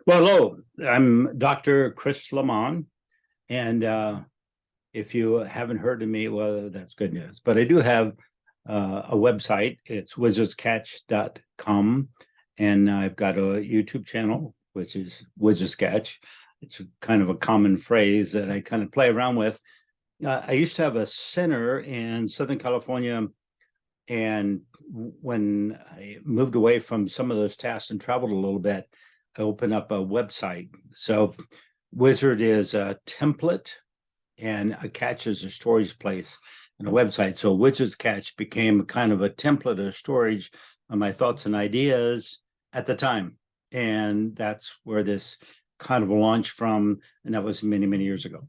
Well, hello, I'm Dr. Chris Lemmon, and if you haven't heard of me, well, that's good news. But I do have a website. It's wizardscatch.com, and I've got a YouTube channel, which is Wizardscatch. It's kind of a common phrase that I kind of play around with. I used to have a center in Southern California, and when I moved away from some of those tasks and traveled a little bit, I opened up a website. So Wizard is a template and a catch is a storage place and a website. So Wizard's Catch became kind of a template or storage of my thoughts and ideas at the time. And that's where this kind of launched from. And that was many, many years ago.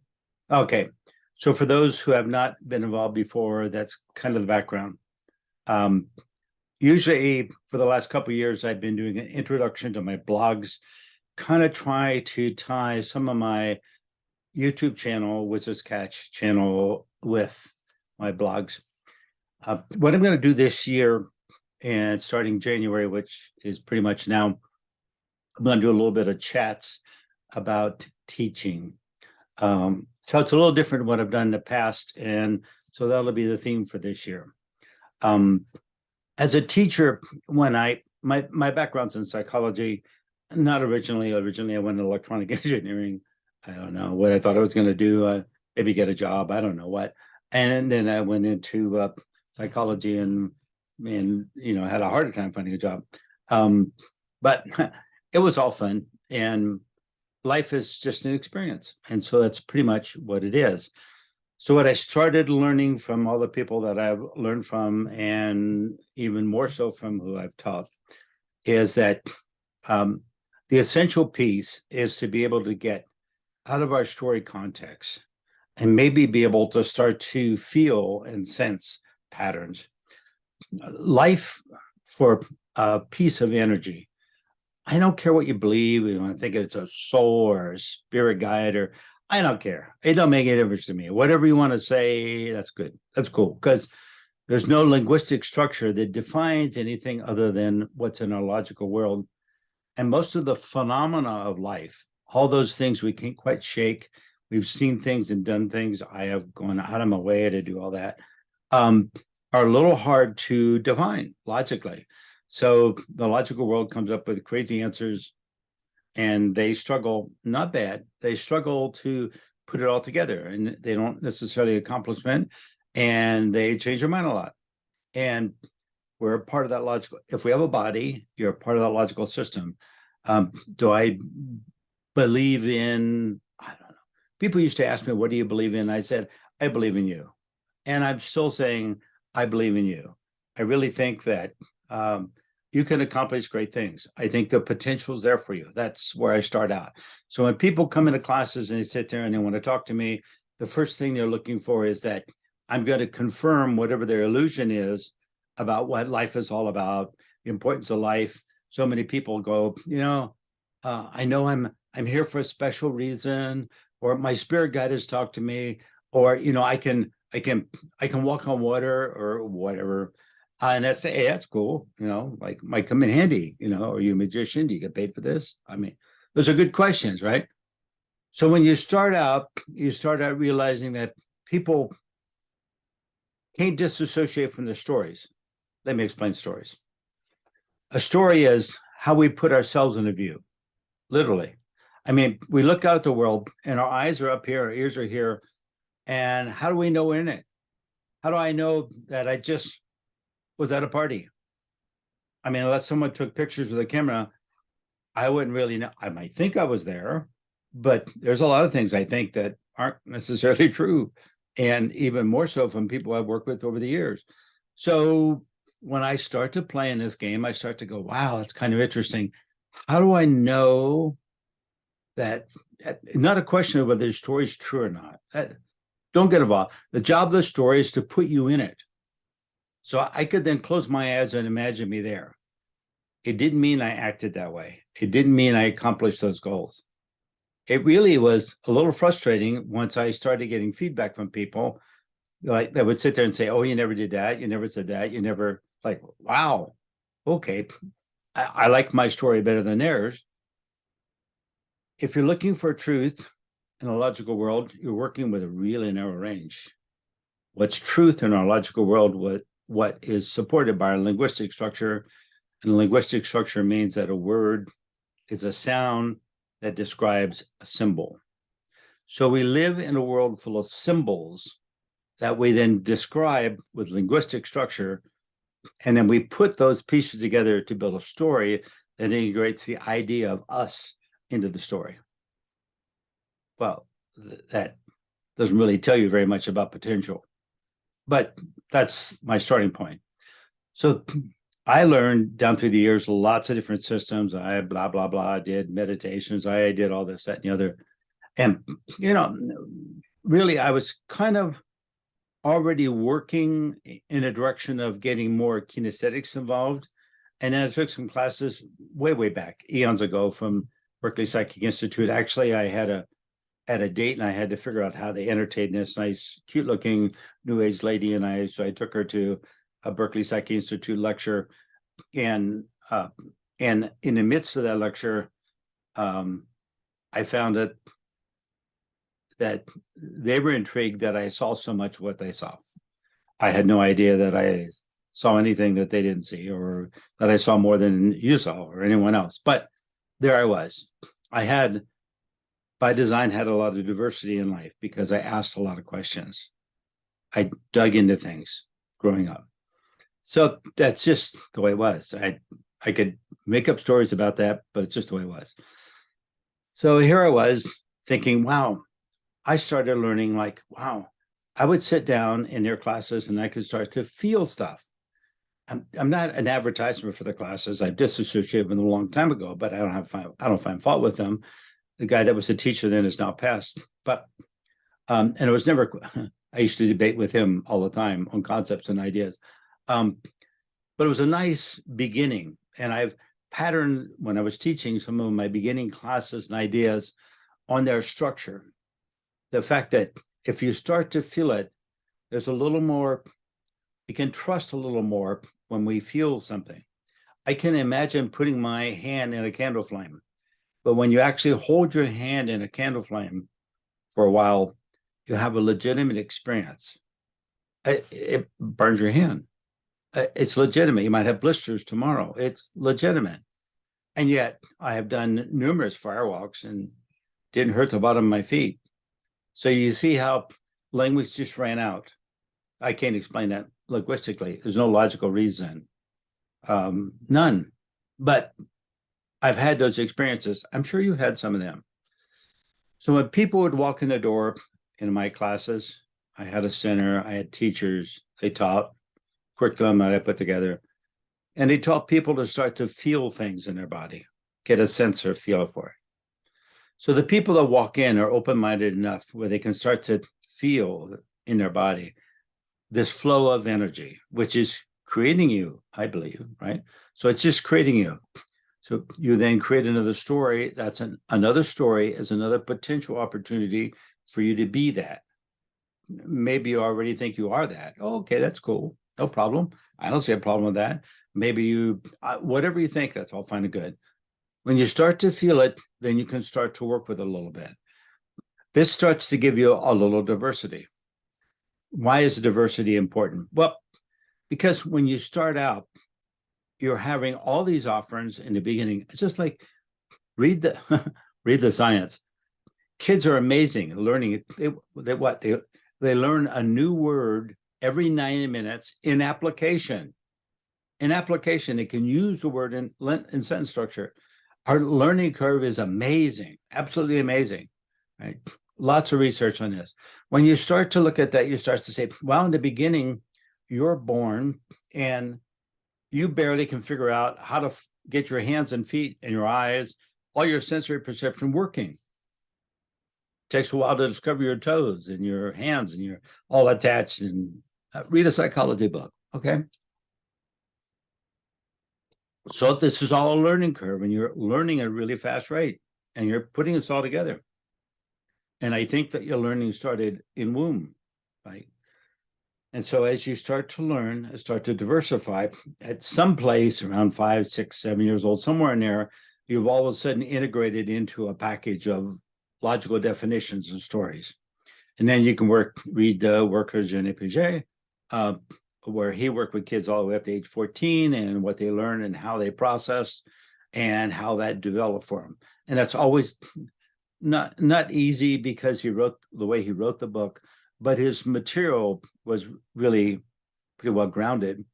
Okay. So for those who have not been involved before, that's kind of the background. Um, Usually for the last couple of years, I've been doing an introduction to my blogs, kind of try to tie some of my YouTube channel, Wizards Catch channel, with my blogs. What I'm going to do this year and starting January, which is pretty much now, I'm going to do a little bit of chats about teaching. So it's a little different than what I've done in the past. And so that'll be the theme for this year. As a teacher, when my background's in psychology, not originally. Originally, I went to electronic engineering. I don't know what I thought I was going to do. Maybe get a job. I don't know what. And then I went into psychology and had a harder time finding a job. But it was all fun, and life is just an experience, and so that's pretty much what it is. So what I started learning from all the people that I've learned from, and even more so from who I've taught, is that the essential piece is to be able to get out of our story context and maybe be able to start to feel and sense patterns. Life for a piece of energy. I don't care what you believe. I think it's a soul or a spirit guide, or I don't care. It don't make any difference to me. Whatever you want to say, that's good. That's cool. Because there's no linguistic structure that defines anything other than what's in our logical world. And most of the phenomena of life, all those things we can't quite shake. We've seen things and done things. I have gone out of my way to do all that. Are a little hard to define logically. So the logical world comes up with crazy answers, and they struggle, not bad, they struggle to put it all together, and they don't necessarily accomplish it, and they change their mind a lot. And we're a part of that logical, if we have a body, you're a part of that logical system. Do I believe in, I don't know. People used to ask me, what do you believe in? I said, I believe in you. And I'm still saying, I believe in you. I really think that you can accomplish great things. I think the potential is there for you. That's where I start out. So when people come into classes and they sit there and they want to talk to me, the first thing they're looking for is that I'm going to confirm whatever their illusion is about what life is all about, the importance of life. So many people go, I know I'm here for a special reason, or my spirit guide has talked to me, or I can walk on water or whatever. And that's, hey, that's cool, like might come in handy, are you a magician? Do you get paid for this? I mean, those are good questions, right? So when you start out realizing that people can't disassociate from the stories. Let me explain stories. A story is how we put ourselves in a view, literally. I mean, we look out at the world and our eyes are up here, our ears are here. And how do we know we're in it? How do I know that I just was at a party? I mean, unless someone took pictures with a camera, I wouldn't really know. I might think I was there, but there's a lot of things I think that aren't necessarily true. And even more so from people I've worked with over the years. So when I start to play in this game, I start to go, wow, that's kind of interesting. How do I know that? Not a question of whether the story is true or not. Don't get involved. The job of the story is to put you in it. So I could then close my eyes and imagine me there. It didn't mean I acted that way. It didn't mean I accomplished those goals. It really was a little frustrating once I started getting feedback from people like that would sit there and say, oh, you never did that. You never said that. You never, like, wow, okay. I like my story better than theirs. if you're looking for truth in a logical world, you're working with a really narrow range. What's truth in our logical world, what is supported by our linguistic structure, and linguistic structure means that a word is a sound that describes a symbol. So we live in a world full of symbols that we then describe with linguistic structure, and then we put those pieces together to build a story that integrates the idea of us into the story. Well, that doesn't really tell you very much about potential, but that's my starting point. So I learned down through the years lots of different systems. I blah, blah, blah, did meditations. I did all this, that, and the other. And, really, I was kind of already working in a direction of getting more kinesthetics involved. And then I took some classes way, way back, eons ago, from Berkeley Psychic Institute. Actually, I had a date and I had to figure out how to entertain this nice, cute looking new age lady. And so I took her to a Berkeley Psychic Institute lecture. And in the midst of that lecture, I found that they were intrigued that I saw so much what they saw. I had no idea that I saw anything that they didn't see, or that I saw more than you saw or anyone else. But there I was. I had, by design, had a lot of diversity in life because I asked a lot of questions. I dug into things growing up. So that's just the way it was. I could make up stories about that, but it's just the way it was. So here I was thinking, wow, I started learning like, wow, I would sit down in their classes and I could start to feel stuff. I'm not an advertisement for the classes. I disassociated with them a long time ago, but I don't find fault with them. The guy that was the teacher then is now passed, but and it was never. I used to debate with him all the time on concepts and ideas, but it was a nice beginning. And I've patterned when I was teaching some of my beginning classes and ideas on their structure. The fact that if you start to feel it, there's a little more. You can trust a little more when we feel something. I can imagine putting my hand in a candle flame, but when you actually hold your hand in a candle flame for a while, you have a legitimate experience. It burns your hand. It's legitimate. You might have blisters tomorrow. It's legitimate. And yet I have done numerous firewalks and didn't hurt the bottom of my feet. So you see how language just ran out. I can't explain that linguistically. There's no logical reason. None. But I've had those experiences. I'm sure you had some of them. So when people would walk in the door in my classes, I had a center, I had teachers, they taught curriculum that I put together, and they taught people to start to feel things in their body, get a sense or feel for it. So the people that walk in are open-minded enough where they can start to feel in their body this flow of energy, which is creating you, I believe, right? So it's just creating you. So you then create another story. That's another story is another potential opportunity for you to be that. Maybe you already think you are that. Oh, okay, that's cool. No problem. I don't see a problem with that. Maybe you, whatever you think, that's all fine and good. When you start to feel it, then you can start to work with it a little bit. This starts to give you a little diversity. Why is diversity important? Well, because when you start out, you're having all these offerings in the beginning. It's just like read the science. Kids are amazing learning. They learn a new word every 90 minutes in application. In application, they can use the word in sentence structure. Our learning curve is amazing, absolutely amazing, right? Lots of research on this. When you start to look at that, you start to say, well, in the beginning, you're born and you barely can figure out how to get your hands and feet and your eyes, all your sensory perception working. It takes a while to discover your toes and your hands and you're all attached, and read a psychology book, okay? So this is all a learning curve and you're learning at a really fast rate and you're putting this all together. And I think that your learning started in womb, right? And so as you start to learn, start to diversify, at some place around 5, 6, 7 years old, somewhere in there, you've all of a sudden integrated into a package of logical definitions and stories. And then you can read the Workers Jeune Piaget, where he worked with kids all the way up to age 14 and what they learn and how they process and how that developed for them. And that's always not easy because he wrote the way he wrote the book, but his material was really pretty well grounded.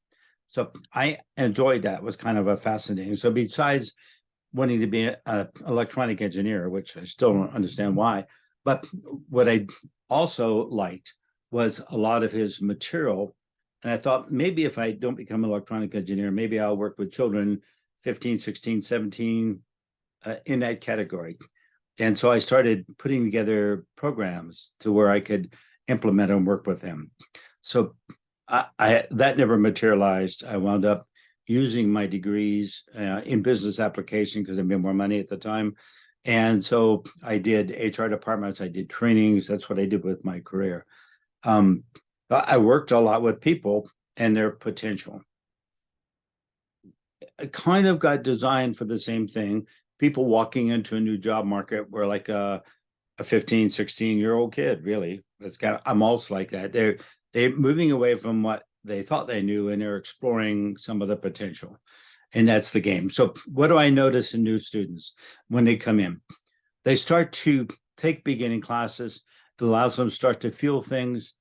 So I enjoyed that. It was kind of a fascinating. So besides wanting to be an electronic engineer, which I still don't understand why, but what I also liked was a lot of his material. And I thought maybe if I don't become an electronic engineer, maybe I'll work with children 15, 16, 17 in that category. And so I started putting together programs to where I could implement and work with them. So I that never materialized. I wound up using my degrees in business application because I made more money at the time. And so I did HR departments, I did trainings. That's what I did with my career. I worked a lot with people and their potential. I kind of got designed for the same thing. People walking into a new job market were like a 15, 16-year-old kid, really. I'm also like that. They're moving away from what they thought they knew and they're exploring some of the potential. And that's the game. So what do I notice in new students when they come in? They start to take beginning classes. It allows them to start to feel things.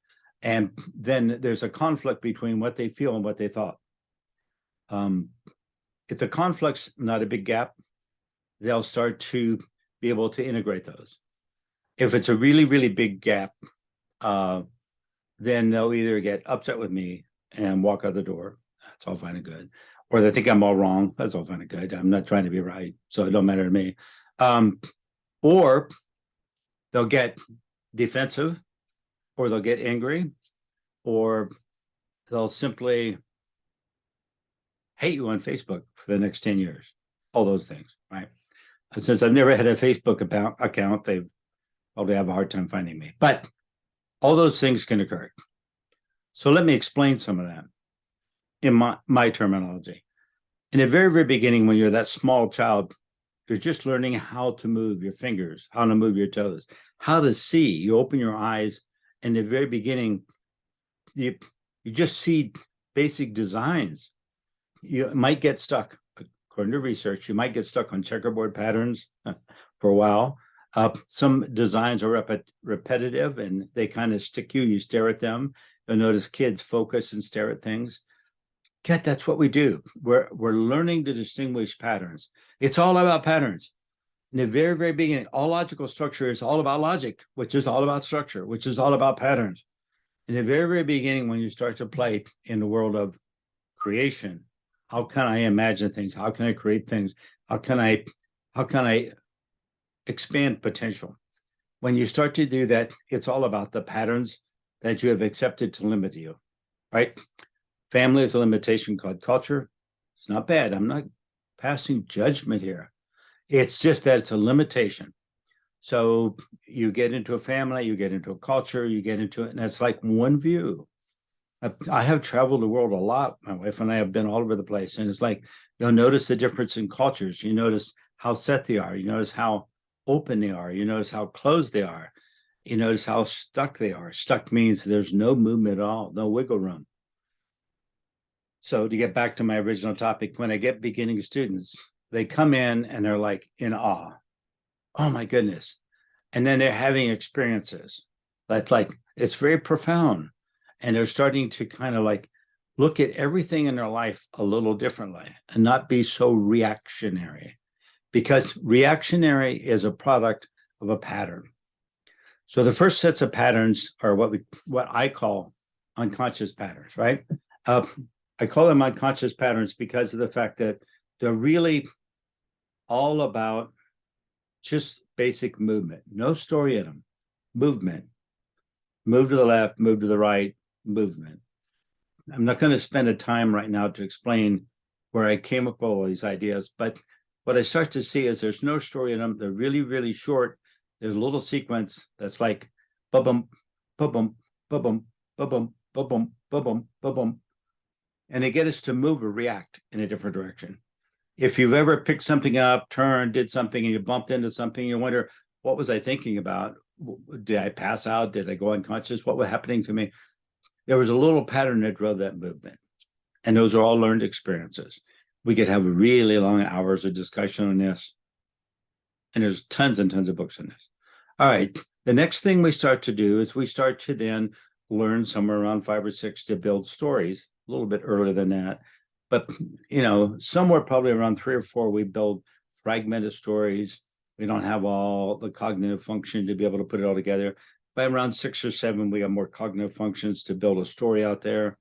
And then there's a conflict between what they feel and what they thought. If the conflict's not a big gap, they'll start to be able to integrate those. If it's a really, really big gap, then they'll either get upset with me and walk out the door. That's all fine and good. Or they think I'm all wrong. That's all fine and good. I'm not trying to be right, so it don't matter to me. Or they'll get defensive, or they'll get angry, or they'll simply hate you on Facebook for the next 10 years. All those things, right? Since I've never had a Facebook account, they probably have a hard time finding me. But all those things can occur. So let me explain some of that in my terminology. In the very, very beginning, when you're that small child, you're just learning how to move your fingers, how to move your toes, how to see. You open your eyes. In the very beginning, you just see basic designs. You might get stuck, according to research, you might get stuck on checkerboard patterns for a while. Some designs are repetitive and they kind of stick you stare at them. You'll notice kids focus and stare at things. That's what we do. We're learning to distinguish patterns. It's all about patterns. In the very, very beginning, all logical structure is all about logic, which is all about structure, which is all about patterns. In the very, very beginning, when you start to play in the world of creation, how can I imagine things? How can I create things? How can I expand potential? When you start to do that, it's all about the patterns that you have accepted to limit you, right? Family is a limitation called culture. It's not bad. I'm not passing judgment here. It's just that it's a limitation. So you get into a family, you get into a culture, you get into it, and it's like one view. I have traveled the world a lot. My wife and I have been all over the place. And it's like, you'll notice the difference in cultures. You notice how set they are. You notice how open they are. You notice how closed they are. You notice how stuck they are. Stuck means there's no movement at all, no wiggle room. So to get back to my original topic, when I get beginning students, they come in and they're like in awe. Oh my goodness. And then they're having experiences that's like, it's very profound. And they're starting to kind of like look at everything in their life a little differently and not be so reactionary, because reactionary is a product of a pattern. So the first sets of patterns are what I call unconscious patterns, right? I call them unconscious patterns because of the fact that they're really all about just basic movement, no story in them, movement, move to the left, move to the right, movement. I'm not going to spend a time right now to explain where I came up with all these ideas, but what I start to see is there's no story in them. They're really, really short. There's a little sequence that's like ba-bum, ba-bum, ba-bum, ba-bum, ba-bum, ba-bum, ba-bum. And they get us to move or react in a different direction. if you've ever picked something up, turned, did something, and you bumped into something, you wonder, what was I thinking about? Did I pass out? Did I go unconscious? What was happening to me? There was a little pattern that drove that movement. And those are all learned experiences. We could have really long hours of discussion on this. And there's tons and tons of books on this. All right. The next thing we start to do is we start to then learn somewhere around 5 or 6 to build stories, a little bit earlier than that. But, somewhere probably around 3 or 4, we build fragmented stories. We don't have all the cognitive function to be able to put it all together. By around 6 or 7, we have more cognitive functions to build a story out there.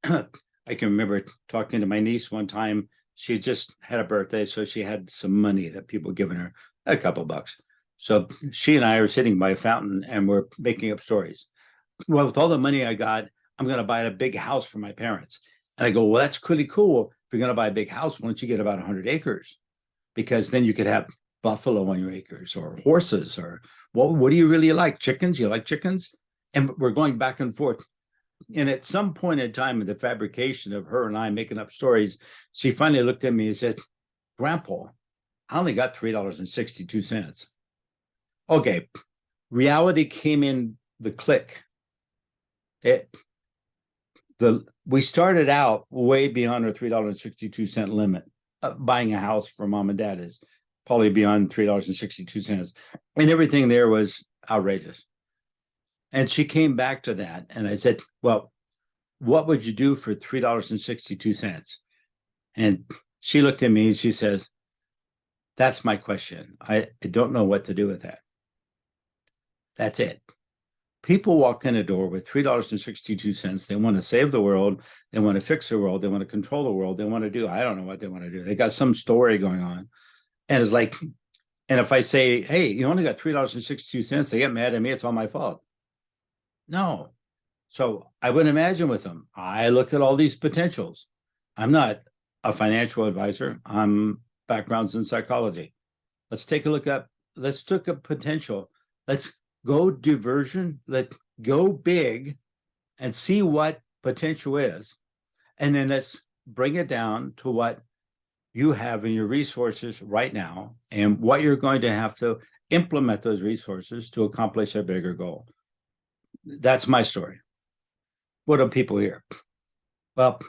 I can remember talking to my niece one time. She just had a birthday, so she had some money that people given her, a couple bucks. So she and I are sitting by a fountain and we're making up stories. Well, with all the money I got, I'm going to buy a big house for my parents. And I go, well, that's really cool. If you're going to buy a big house, why don't you get about 100 acres? Because then you could have buffalo on your acres or horses or what do you really like? Chickens? You like chickens? And we're going back and forth. And at some point in time in the fabrication of her and I making up stories, she finally looked at me and said, Grandpa, I only got $3.62. Okay, reality came in the click. We started out way beyond our $3.62 limit. Buying a house for mom and dad is probably beyond $3.62. And everything there was outrageous. And she came back to that. And I said, well, what would you do for $3.62? And she looked at me and she says, that's my question. I don't know what to do with that. That's it. People walk in a door with $3.62. They want to save the world. They want to fix the world. They want to control the world. They want to do, I don't know what they want to do. They got some story going on. And it's like, and if I say, hey, you only got $3.62, they get mad at me. It's all my fault. No. So I would imagine with them, I look at all these potentials. I'm not a financial advisor. I'm backgrounds in psychology. Let's take a look at potential. Let's go diversion. Let's go big and see what potential is. And then let's bring it down to what you have in your resources right now and what you're going to have to implement those resources to accomplish a bigger goal. That's my story. What do people hear? Well,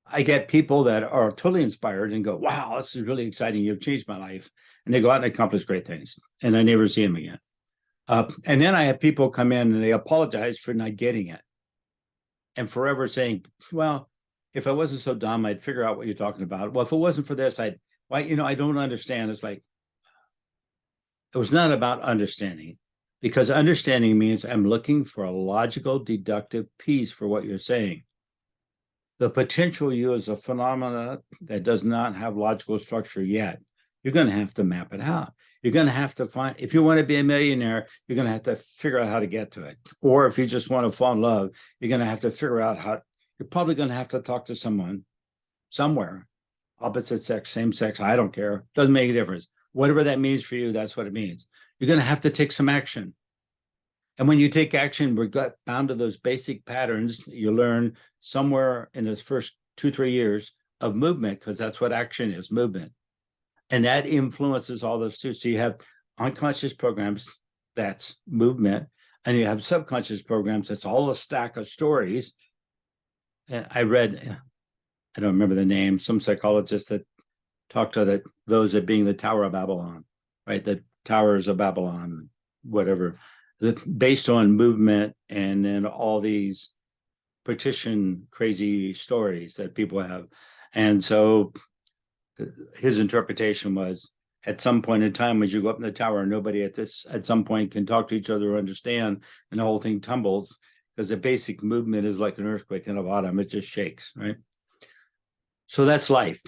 I get people that are totally inspired and go, wow, this is really exciting. You've changed my life. And they go out and accomplish great things. And I never see them again. And then I have people come in and they apologize for not getting it. And forever saying, well, if I wasn't so dumb, I'd figure out what you're talking about. Well, if it wasn't for this, I don't understand. It's like, it was not about understanding. Because understanding means I'm looking for a logical, deductive piece for what you're saying. The potential you is a phenomena that does not have logical structure yet. You're going to have to map it out. You're going to have to find, if you want to be a millionaire, you're going to have to figure out how to get to it. Or if you just want to fall in love, you're going to have to figure out how, you're probably going to have to talk to someone somewhere, opposite sex, same sex, I don't care. Doesn't make a difference. Whatever that means for you, that's what it means. You're going to have to take some action. And when you take action, we're bound to those basic patterns you learn somewhere in the first 2-3 years of movement, because that's what action is, movement. And that influences all those too. So you have unconscious programs, that's movement, and you have subconscious programs, that's all a stack of stories. And I read, I don't remember the name, some psychologist that talked to those that being the Tower of Babylon, right? The Towers of Babylon, whatever, based on movement and then all these partition crazy stories that people have. And so his interpretation was, at some point in time, as you go up in the tower, nobody at some point can talk to each other or understand, and the whole thing tumbles, because the basic movement is like an earthquake in the bottom. It just shakes, right? So that's life.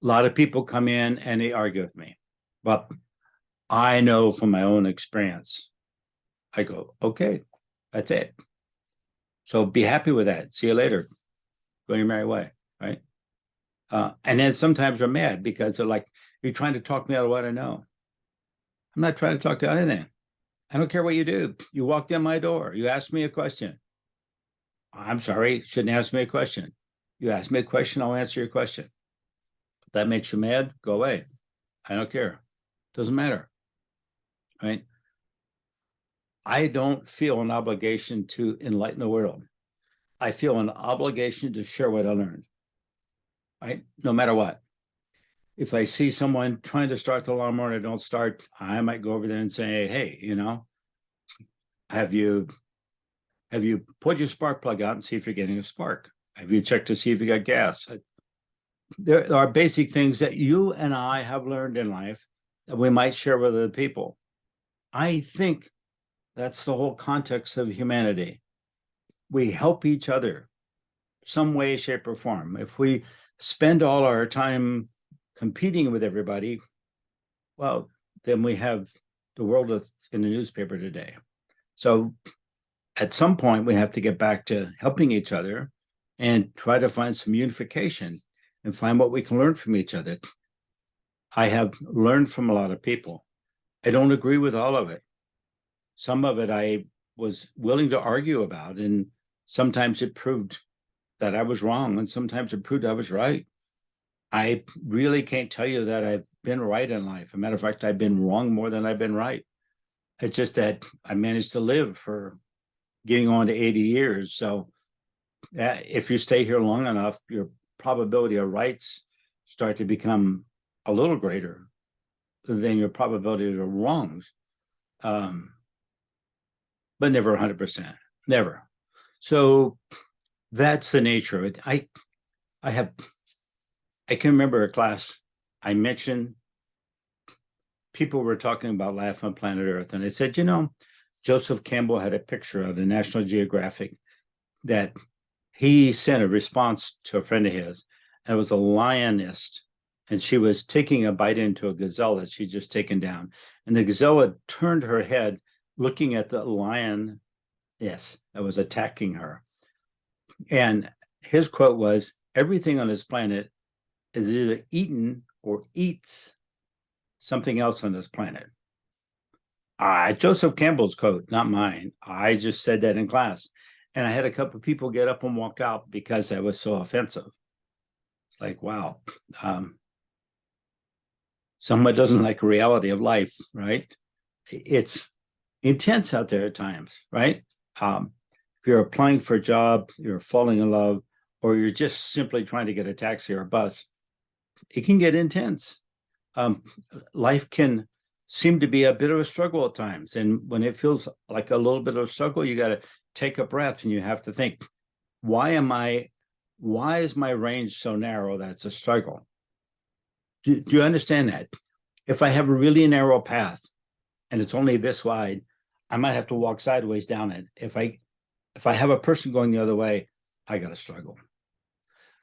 A lot of people come in and they argue with me, but I know from my own experience, I go, okay, that's it. So be happy with that. See you later. Go your merry way, right? And then sometimes they're mad because they're like, you're trying to talk me out of what I know. I'm not trying to talk to anything. I don't care what you do. You walked in my door. You asked me a question. I'm sorry, shouldn't ask me a question. You ask me a question, I'll answer your question. That makes you mad, go away. I don't care. Doesn't matter. Right? I don't feel an obligation to enlighten the world. I feel an obligation to share what I learned. Right? No matter what. If I see someone trying to start the lawnmower and I don't start, I might go over there and say, hey, have you put your spark plug out and see if you're getting a spark? Have you checked to see if you got gas? There are basic things that you and I have learned in life that we might share with other people. I think that's the whole context of humanity. We help each other some way, shape, or form. If we spend all our time competing with everybody, well, then we have the world that's in the newspaper today. So at some point, we have to get back to helping each other and try to find some unification and find what we can learn from each other. I have learned from a lot of people. I don't agree with all of it. Some of it I was willing to argue about, and sometimes it proved that I was wrong, and sometimes it proved I was right. I really can't tell you that I've been right in life. As a matter of fact, I've been wrong more than I've been right. It's just that I managed to live for getting on to 80 years. So if you stay here long enough, your probability of rights start to become a little greater than your probability of wrongs. But never 100%, never. So that's the nature of it. I can remember a class I mentioned, people were talking about life on planet Earth. And I said, Joseph Campbell had a picture of the National Geographic that he sent a response to a friend of his. And it was a lioness. And she was taking a bite into a gazelle that she'd just taken down. And the gazelle had turned her head looking at the lion, that was attacking her. And his quote was, everything on this planet is either eaten or eats something else on this planet. Joseph Campbell's quote, not mine. I just said that in class. And I had a couple of people get up and walk out because that was so offensive. It's like, wow. Someone doesn't like the reality of life, right? It's intense out there at times, right? If you're applying for a job, you're falling in love, or you're just simply trying to get a taxi or a bus, it can get intense. Life can seem to be a bit of a struggle at times. And when it feels like a little bit of a struggle, you got to take a breath and you have to think, why is my range so narrow that it's a struggle? Do you understand that? If I have a really narrow path and it's only this wide, I might have to walk sideways down it. If I have a person going the other way, I got to struggle.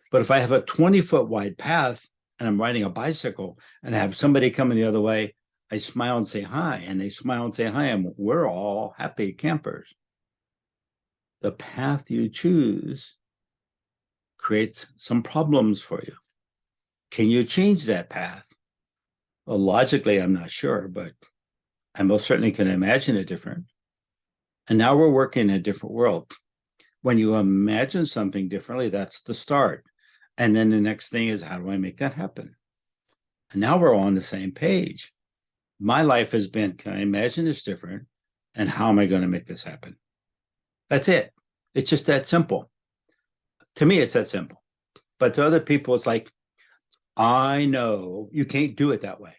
But if I have a 20-foot wide path and I'm riding a bicycle and I have somebody coming the other way, I smile and say hi, and they smile and say hi, and we're all happy campers. The path you choose creates some problems for you. Can you change that path? Well, logically, I'm not sure, but I most certainly can imagine it different. And now we're working in a different world. When you imagine something differently, that's the start. And then the next thing is, how do I make that happen? And now we're all on the same page. My life has been, can I imagine this different? And how am I going to make this happen? That's it. It's just that simple. To me, it's that simple. But to other people, it's like, I know you can't do it that way.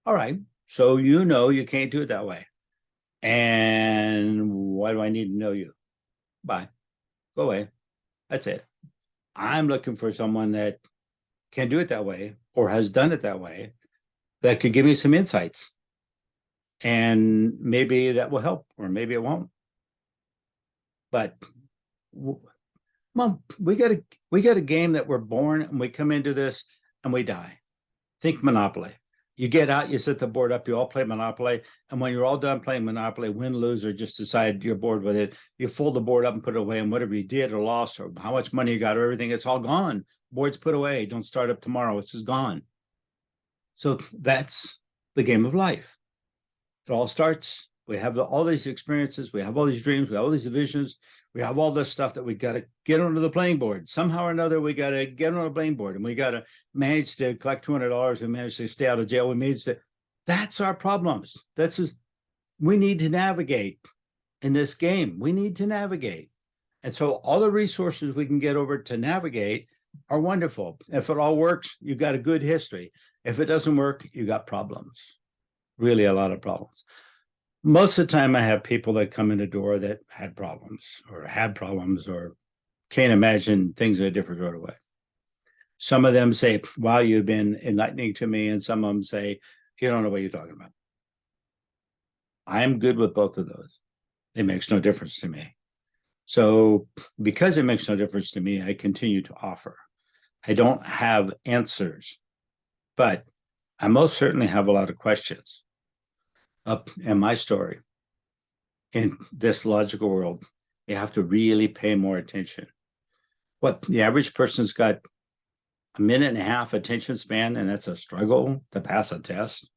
All right. So you can't do it that way. And why do I need to know you? Bye. Go away. That's it. I'm looking for someone that can do it that way or has done it that way that could give me some insights. And maybe that will help, or maybe it won't. But Mom, we got a game that we're born and we come into this and we die. Think Monopoly. You get out, you set the board up, you all play Monopoly. And when you're all done playing Monopoly, win, lose, or just decide you're bored with it, you fold the board up and put it away. And whatever you did or lost or how much money you got or everything, it's all gone. Board's put away. Don't start up tomorrow. It's just gone. So that's the game of life. It all starts We have all these experiences. We have all these dreams. We have all these visions. We have all this stuff that we got to get onto the playing board. Somehow or another, we got to get on the playing board, and we got to manage to collect $200. We manage to stay out of jail. We manage to. That's our problems. We need to navigate in this game. We need to navigate. And so all the resources we can get over to navigate are wonderful. If it all works, you've got a good history. If it doesn't work, you got problems. Really a lot of problems. Most of the time I have people that come in the door that had problems or can't imagine things in a different sort of way. Some of them say, wow, you've been enlightening to me. And some of them say, you don't know what you're talking about. I'm good with both of those. It makes no difference to me. So because it makes no difference to me, I continue to offer. I don't have answers, but I most certainly have a lot of questions. In my story, in this logical world, you have to really pay more attention. What the average person's got a minute and a half attention span, and that's a struggle to pass a test.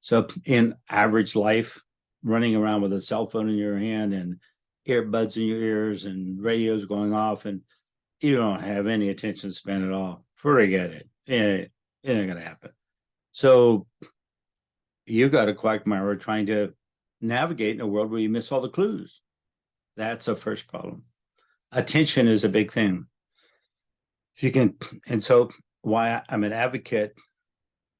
So in average life, running around with a cell phone in your hand and earbuds in your ears and radios going off, and you don't have any attention span at all. Forget it. It ain't gonna happen. So you got a quagmire trying to navigate in a world where you miss all the clues. That's a first problem. Attention is a big thing. If you can, and so why I'm an advocate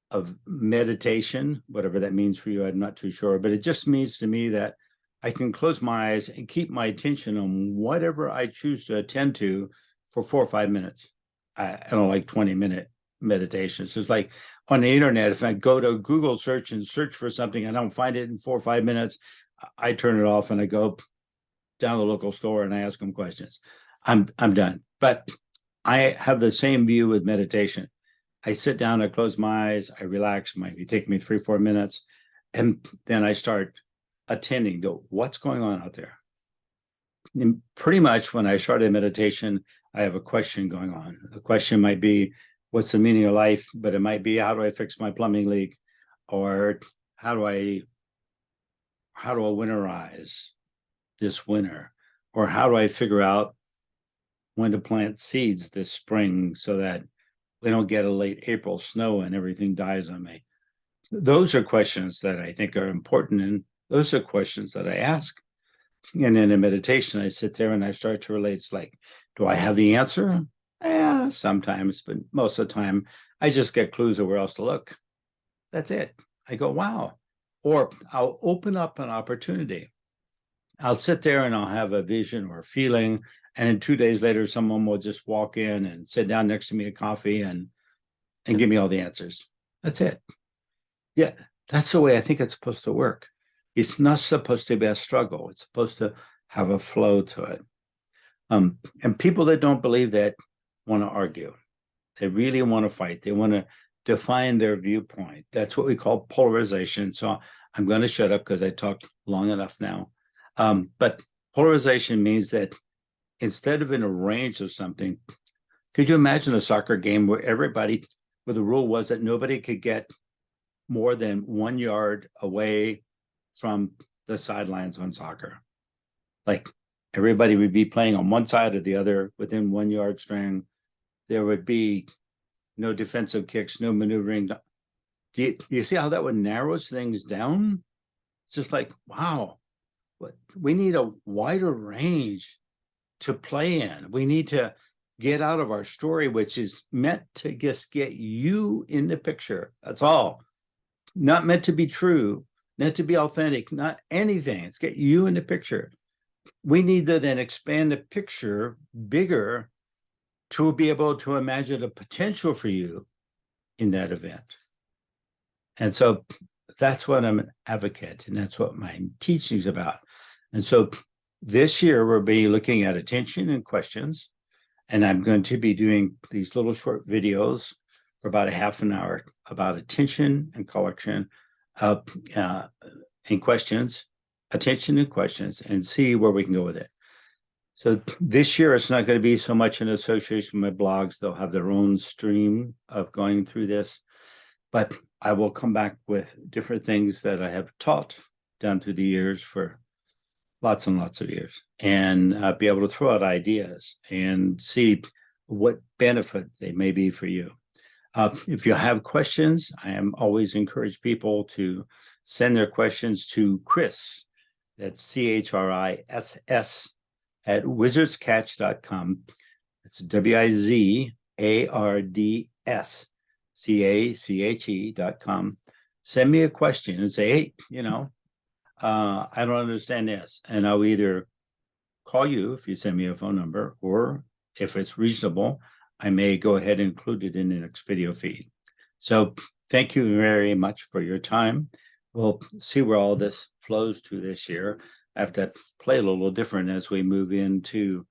of meditation, whatever that means for you, I'm not too sure, but it just means to me that I can close my eyes and keep my attention on whatever I choose to attend to for 4 or 5 minutes. I don't like 20-minute meditations. It's like on the internet, if I go to Google search and search for something, and I don't find it in 4 or 5 minutes, I turn it off and I go down the local store and I ask them questions. I'm done. But I have the same view with meditation. I sit down, I close my eyes, I relax. Might take me 3 or 4 minutes, and then I start attending to what's going on out there. And pretty much when I started meditation, I have a question going on. The question might be, what's the meaning of life? But it might be, how do I fix my plumbing leak? Or how do I winterize this winter? Or how do I figure out when to plant seeds this spring so that we don't get a late April snow and everything dies on me? Those are questions that I think are important, and those are questions that I ask. And in a meditation, I sit there and I start to relate. It's like, do I have the answer? Yeah, sometimes, but most of the time, I just get clues of where else to look. That's it. I go, wow. Or I'll open up an opportunity. I'll sit there and I'll have a vision or a feeling, and then 2 days later, someone will just walk in and sit down next to me at coffee and give me all the answers. That's it. Yeah, that's the way I think it's supposed to work. It's not supposed to be a struggle. It's supposed to have a flow to it. And people that don't believe that want to argue. They really want to fight. They want to define their viewpoint. That's what we call polarization. So I'm going to shut up because I talked long enough now. But polarization means that instead of in a range of something, could you imagine a soccer game where the rule was that nobody could get more than 1 yard away from the sidelines on soccer? Like everybody would be playing on one side or the other within 1 yard string. There would be no defensive kicks, no maneuvering. Do you see how that would narrow things down? It's just like, wow, we need a wider range to play in. We need to get out of our story, which is meant to just get you in the picture. That's all. Not meant to be true, not to be authentic, not anything. It's get you in the picture. We need to then expand the picture bigger to be able to imagine a potential for you in that event. And so that's what I'm an advocate, and that's what my teaching is about. And so this year we'll be looking at attention and questions, and I'm going to be doing these little short videos for about a half an hour about attention and collection and questions, attention and questions, and see where we can go with it. So this year, it's not going to be so much in association with my blogs. They'll have their own stream of going through this, but I will come back with different things that I have taught done through the years for lots and lots of years, and be able to throw out ideas and see what benefit they may be for you. If you have questions, I am always encourage people to send their questions to Chris, that's CHRISS, at wizardscatch.com. It's WIZARDSCACHE.com. Send me a question and say, hey, I don't understand this. And I'll either call you if you send me a phone number, or if it's reasonable, I may go ahead and include it in the next video feed. So thank you very much for your time. We'll see where all this flows to this year. I have to play a little different as we move into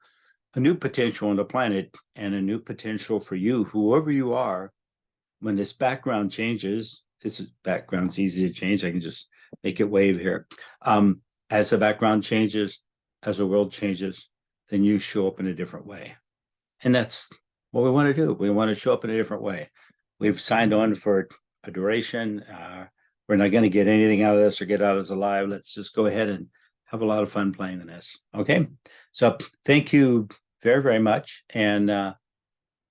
a new potential on the planet and a new potential for you, whoever you are. When this background changes, this background's easy to change. I can just make it wave here. As the background changes, as the world changes, then you show up in a different way. And that's what we want to do. We want to show up in a different way. We've signed on for a duration. We're not going to get anything out of this or get out of this alive. Let's just go ahead and have a lot of fun playing in this. Okay. So thank you very, very much. And I'm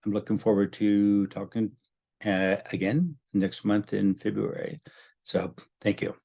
looking forward to talking again next month in February. So thank you.